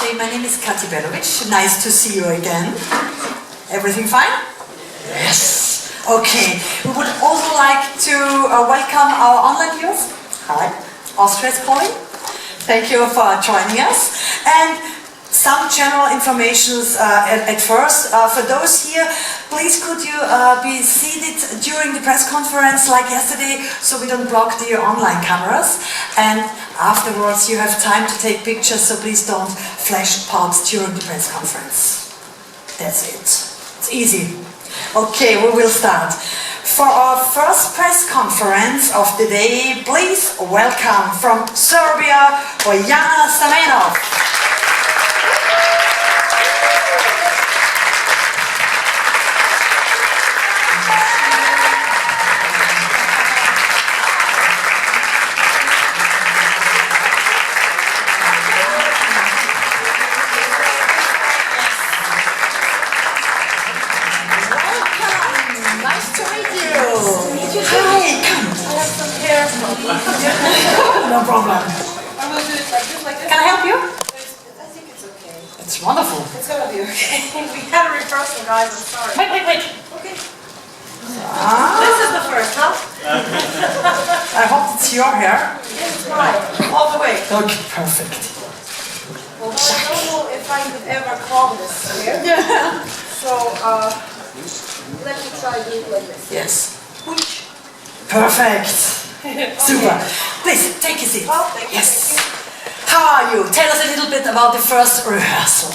Hi, my name is Kati Belovic. Nice to see you again. Everything fine? Yes. Okay. We would also like to welcome our online viewers. Hi. Austria is calling. Thank you for joining us. And some general information at first. For those here, please could you be seated during the press conference like yesterday, so we don't block your online cameras. And afterwards you have time to take pictures, so please don't flash pods during the press conference. That's it. It's easy. Okay, we will start. For our first press conference of the day, please welcome from Serbia, Bojana Stamenov. No problem. I will do it like this, like this. Can I help you? I think it's okay. It's wonderful. It's gonna be okay. We had a rehearsal, guys. I'm sorry. Wait. Okay. This is the first, huh? I hope it's your hair. Yes, it's mine. All the way. Okay, perfect. Well, I don't know if I could ever call this here. So, let me try to do it like this. Yes. Perfect. Super. Please, take a seat. Oh, thank you. Yes. How are you? Tell us a little bit about the first rehearsal.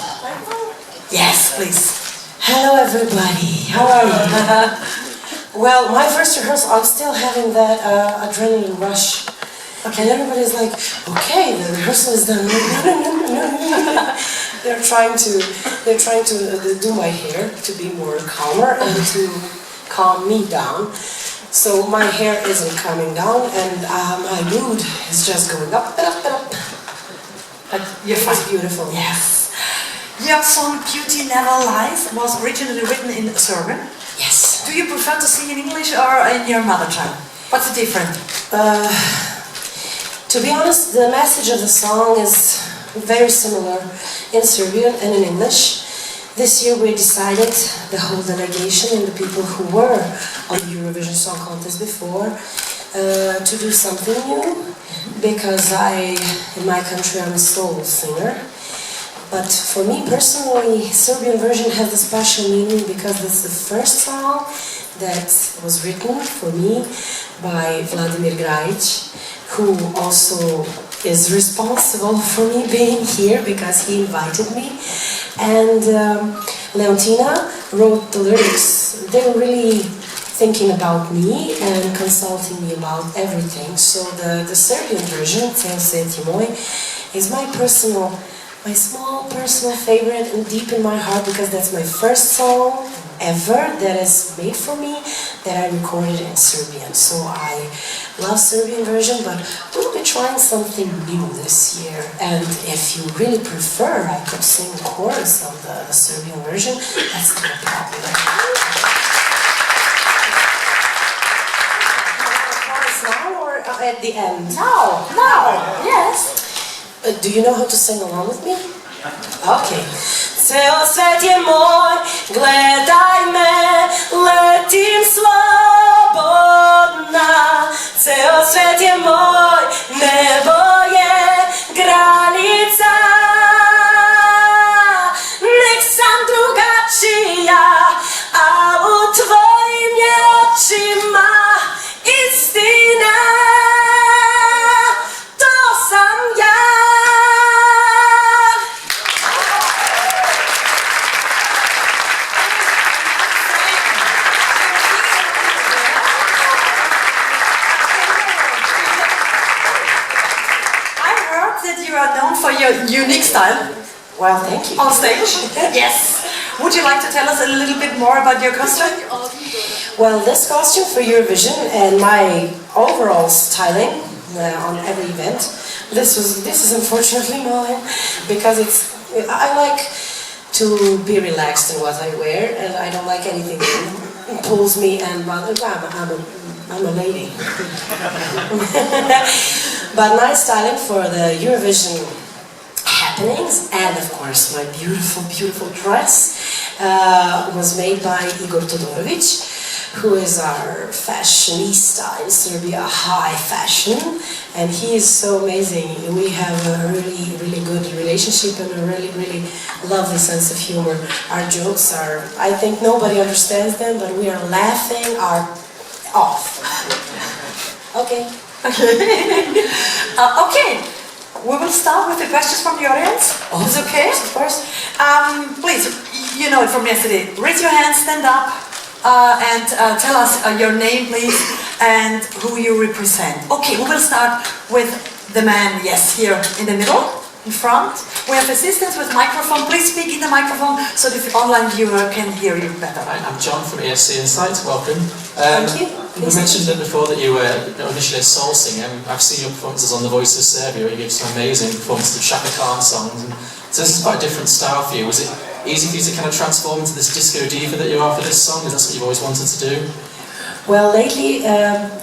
Yes, please. Hello everybody, how are you? Well, my first rehearsal, I'm still having that adrenaline rush. Okay, and everybody's like, okay, the rehearsal is done. They're trying to do my hair to be more calmer and to calm me down. So my hair isn't coming down and my mood is just going up and up and up. But you're fine. It's beautiful. Yes. Your song Beauty Never Lies was originally written in Serbian. Yes. Do you prefer to sing in English or in your mother tongue? What's the difference? To be honest, the message of the song is very similar in Serbian and in English. This year we decided, the whole delegation and the people who were on the Eurovision Song Contest before, to do something new, because in my country I'm a soul singer. But for me personally, Serbian version has a special meaning because it's the first song that was written for me by Vladimir Grajic, who also is responsible for me being here because he invited me. And Leontina wrote the lyrics. They were really thinking about me and consulting me about everything. So the Serbian version, Ceo Sveti Moj, is my small personal favorite and deep in my heart because that's my first song ever that is made for me that I recorded in Serbian. So I love Serbian version, but we'll be trying something new this year. And if you really prefer, I could sing the chorus of the Serbian version. That's not a problem. Chorus now or at the end? Now. Yes. Do you know how to sing along with me? Okay. Ceo svet je moj, gledaj me, letim slobodna. Ceo svet je moj, nebo je granica. Nek sam drugačija, a u tvojim je očima istina. To sam ja. You are known for your unique style. Well, thank you. On stage. Yes. Would you like to tell us a little bit more about your costume? Well, this costume for Eurovision and my overall styling on every event, this is unfortunately mine because I like to be relaxed in what I wear and I don't like anything that pulls me and I'm a lady. But nice styling for the Eurovision happenings, and of course my beautiful, beautiful dress was made by Igor Todorovic, who is our fashionista in Serbia, high fashion, and he is so amazing. We have a really, really good relationship and a really, really lovely sense of humor. Our jokes are, I think nobody understands them, but we are laughing our off. Okay. Okay, we will start with the questions from the audience. Oh, Is it okay? of course. Please, you know it from yesterday. Raise your hand, stand up, and tell us your name, please, and who you represent. Okay, we will start with the man, yes, here in the middle, in front. We have assistants with microphone. Please speak in the microphone so the online viewer can hear you better. I'm John from ESC Insight, welcome. Thank you. We mentioned it before that you were initially a soul singer. I've seen your performances on The Voice of Serbia where you give some amazing performances of Chaka Khan songs. And so this is quite a different style for you. Was it easy for you to kind of transform into this disco diva that you are for this song? Is that what you've always wanted to do? Well, lately,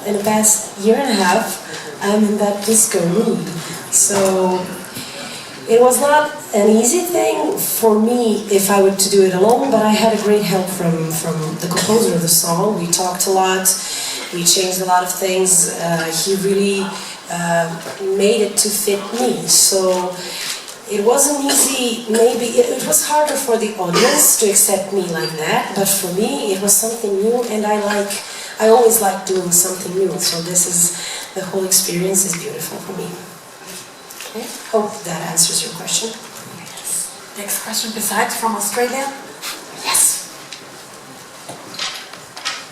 in the past year and a half, I'm in that disco mood. So it was not an easy thing for me if I were to do it alone, but I had a great help from the composer of the song. We talked a lot, we changed a lot of things. He really made it to fit me. So it wasn't easy, maybe it was harder for the audience to accept me like that, but for me it was something new, and I always like doing something new. So the whole experience is beautiful for me. Okay. Hope that answers your question. Yes. Next question, besides from Australia. Yes.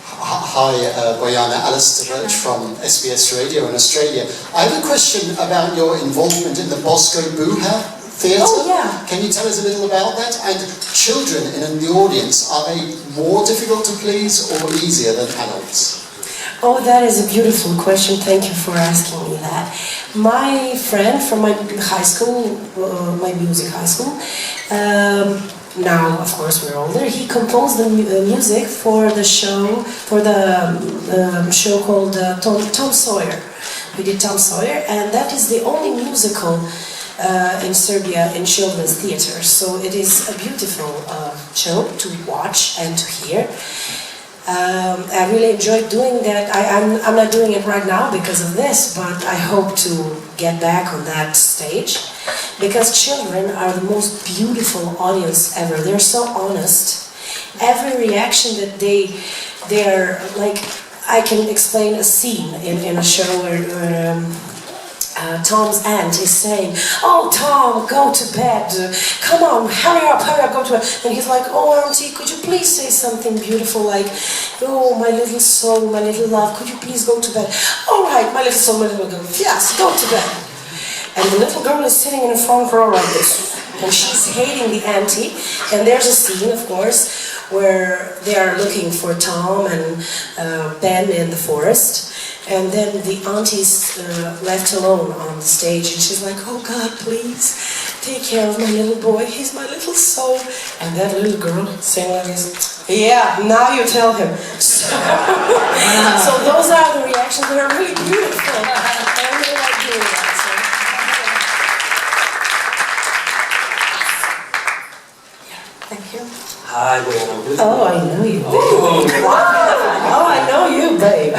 Hi, Bojana, Alistair Roach from SBS Radio in Australia. I have a question about your involvement in the Bosco Buha Theatre. Oh, yeah. Can you tell us a little about that? And children in the audience, are they more difficult to please or easier than adults? Oh, that is a beautiful question. Thank you for asking me that. My friend from my high school, my music high school, now of course we're older, he composed the music for the show, show called Tom Sawyer. We did Tom Sawyer, and that is the only musical in Serbia in children's theatre. So it is a beautiful show to watch and to hear. I really enjoyed doing that. I'm not doing it right now because of this, but I hope to get back on that stage, because children are the most beautiful audience ever. They're so honest. Every reaction that they're like, I can explain a scene in a show where Tom's aunt is saying, "Oh, Tom, go to bed. Come on, hurry up, go to bed." And he's like, "Oh, Auntie, could you please say something beautiful like, oh, my little soul, my little love, could you please go to bed?" "All right, my little soul, my little girl, yes, go to bed." And the little girl is sitting in the front row like this, and she's hating the auntie. And there's a scene, of course, where they are looking for Tom and Ben in the forest. And then the auntie's left alone on the stage, and she's like, "Oh God, please take care of my little boy. He's my little soul." And that little girl saying like this, "Yeah, now you tell him." So those are the reactions that are really beautiful. I really like doing that. So. Thank you. Hi, Bojana. Oh, I know you. Oh, Wow. Oh, I know you, babe.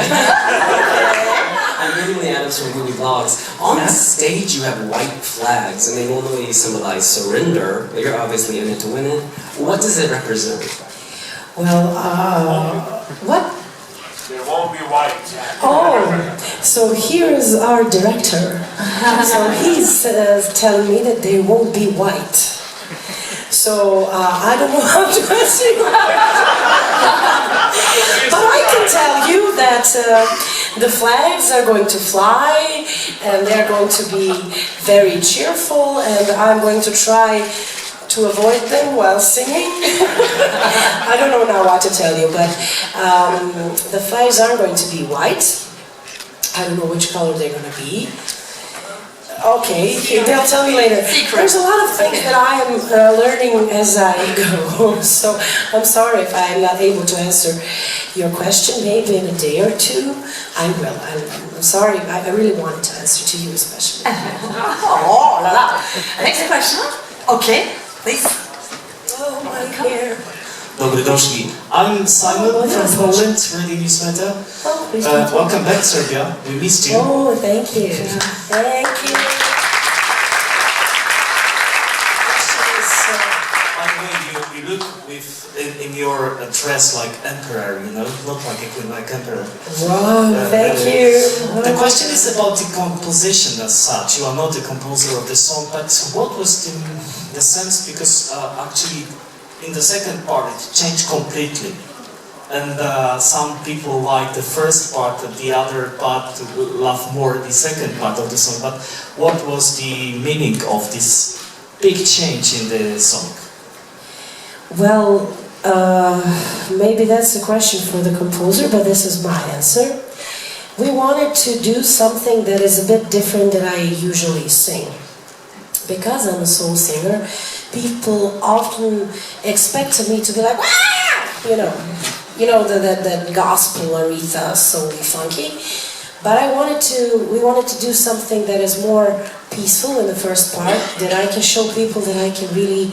I'm William Adams from wiwibloggs. On the stage, you have white flags, and they normally symbolize surrender, but you're obviously in it to win it. What does it represent? Well, what? There won't be white. Oh, so here is our director. So he's telling me that they won't be white. So I don't know how to answer you. But I can tell you that the flags are going to fly, and they're going to be very cheerful, and I'm going to try to avoid them while singing. I don't know now what to tell you, but the flags are going to be white. I don't know which color they're going to be. Okay, they'll tell me later. There's a lot of things that I am learning as I go, so I'm sorry if I'm not able to answer your question. Maybe in a day or two, I will. I'm sorry, I really wanted to answer to you especially. Oh, Oh la la. Next question. Okay, please. Oh my dear. Dobrodošli. I'm Simon from Poland, Radio Newsletter. Oh, please Welcome back, Serbia. We missed you. Oh, thank you. Thank you. By the way, you look in your dress like emperor, you know, not like a queen, like emperor. Wow, thank you. The question is about the composition as such. You are not the composer of the song, but what was the sense? Because actually, in the second part, it changed completely. And some people like the first part, the other part love more the second part of the song. But what was the meaning of this big change in the song? Well, maybe that's a question for the composer, but this is my answer. We wanted to do something that is a bit different than I usually sing. Because I'm a soul singer, people often expect me to be like, "Wah!" you know that gospel Aretha, soul-y, funky. But we wanted to do something that is more peaceful in the first part, that I can show people that I can really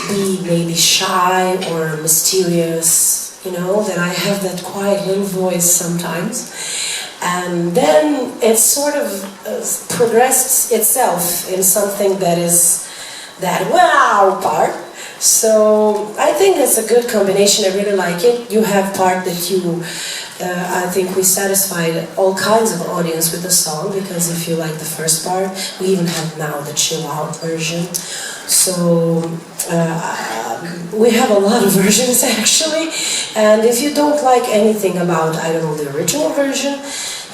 be maybe shy or mysterious, that I have that quiet little voice sometimes. And then it sort of progressed itself in something that is that wow part. So I think it's a good combination. I really like it. You have part that I think we satisfied all kinds of audience with the song, because if you like the first part, we even have now the chill out version. So we have a lot of versions actually, and if you don't like anything about, I don't know, the original version,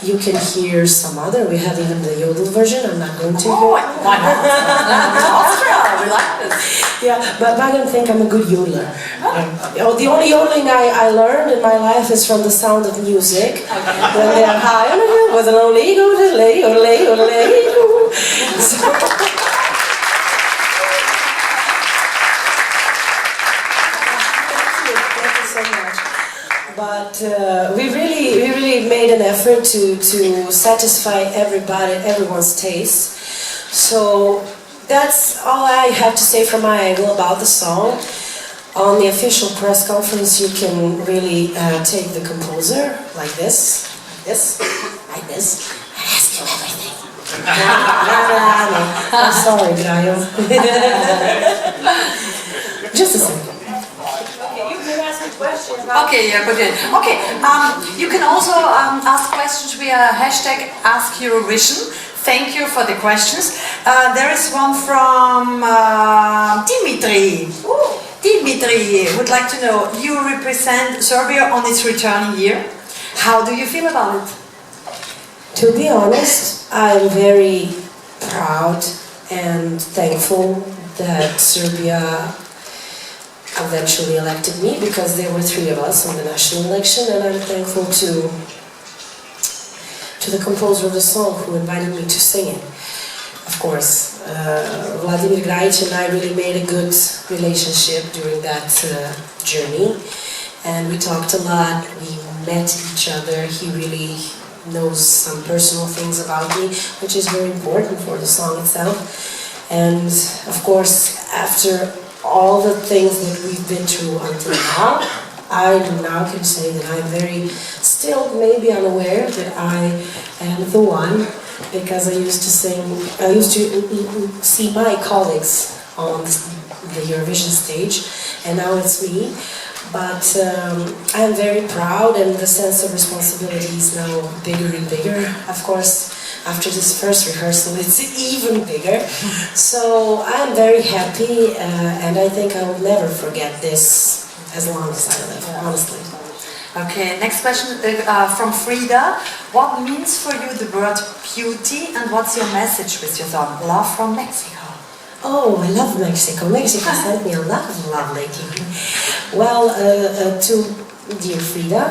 you can hear some other. We have even the yodel version. I'm not going to. Oh, why not? Austria, we like this. Yeah, but I don't think I'm a good yodeler. The only yodeling I learned in my life is from The Sound of Music. When they are high on a hill with an old ego, yodelay, yodelay, yodelay. But we really made an effort to satisfy everyone's taste. So that's all I have to say from my angle about the song. On the official press conference, you can really take the composer like this, like this, and ask him everything. I'm sorry, Gaio. Just a second. Okay, yeah, good. Okay, you can also ask questions via hashtag #AskEurovision. Thank you for the questions. There is one from Dimitri. Dimitri would like to know, you represent Serbia on its returning year. How do you feel about it? To be honest, I'm very proud and thankful that Serbia eventually elected me, because there were 3 of us on the national election, and I'm thankful to the composer of the song who invited me to sing it. Of course, Vladimir Grajic and I really made a good relationship during that journey, and we talked a lot, we met each other. He really knows some personal things about me, which is very important for the song itself. And of course, after all the things that we've been through until now, I now can say that I'm still maybe unaware that I am the one, because I used to see my colleagues on the Eurovision stage, and now it's me. But I'm very proud, and the sense of responsibility is now bigger and bigger. Of course, after this first rehearsal, it's even bigger. So I'm very happy, and I think I will never forget this as long as I live, honestly. Okay, next question from Frida. What means for you the word beauty, and what's your message with your song? Love from Mexico. Oh, I love Mexico. Mexico sent me a lot of love lately. Well, to dear Frida,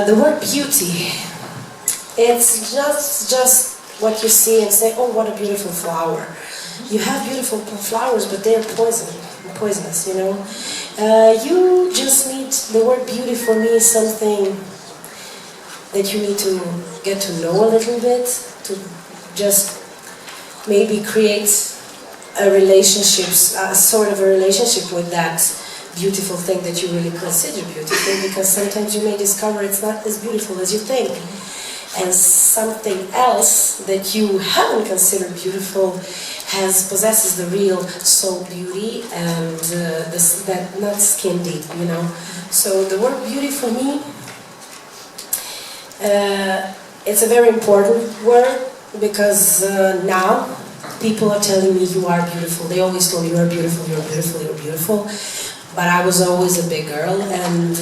the word beauty, it's just what you see and say, oh, what a beautiful flower. You have beautiful flowers, but they're poisonous, you know. You just need, the word beauty for me is something that you need to get to know a little bit, to just maybe create a relationship, a sort of a relationship with that beautiful thing that you really consider beautiful, because sometimes you may discover it's not as beautiful as you think. And something else that you haven't considered beautiful possesses the real soul beauty and that not skin deep, you know. So the word beauty for me, it's a very important word, because now people are telling me you are beautiful. They always told me you are beautiful, you're beautiful, you're beautiful. But I was always a big girl, and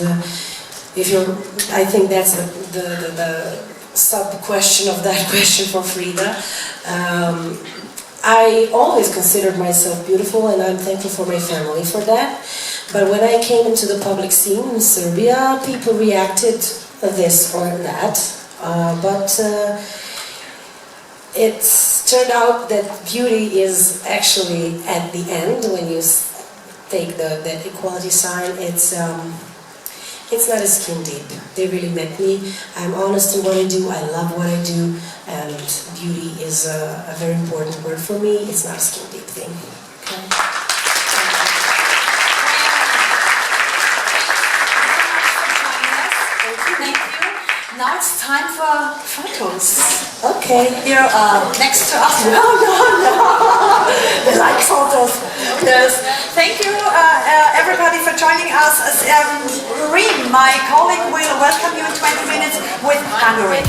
I think that's the sub-question of that question for Frida. I always considered myself beautiful, and I'm thankful for my family for that. But when I came into the public scene in Serbia, people reacted this or that. It turned out that beauty is actually at the end, when you take that equality sign. It's not as skin deep. They really met me. I'm honest in what I do. I love what I do, and beauty is a very important word for me. It's not a skin deep thing. Okay. Thank you. Now it's time for photos. Okay. Here next to us. No. They like photos. Yes. Thank you, everybody, for joining us. Reem, my colleague, will welcome you in 20 minutes with Hungary.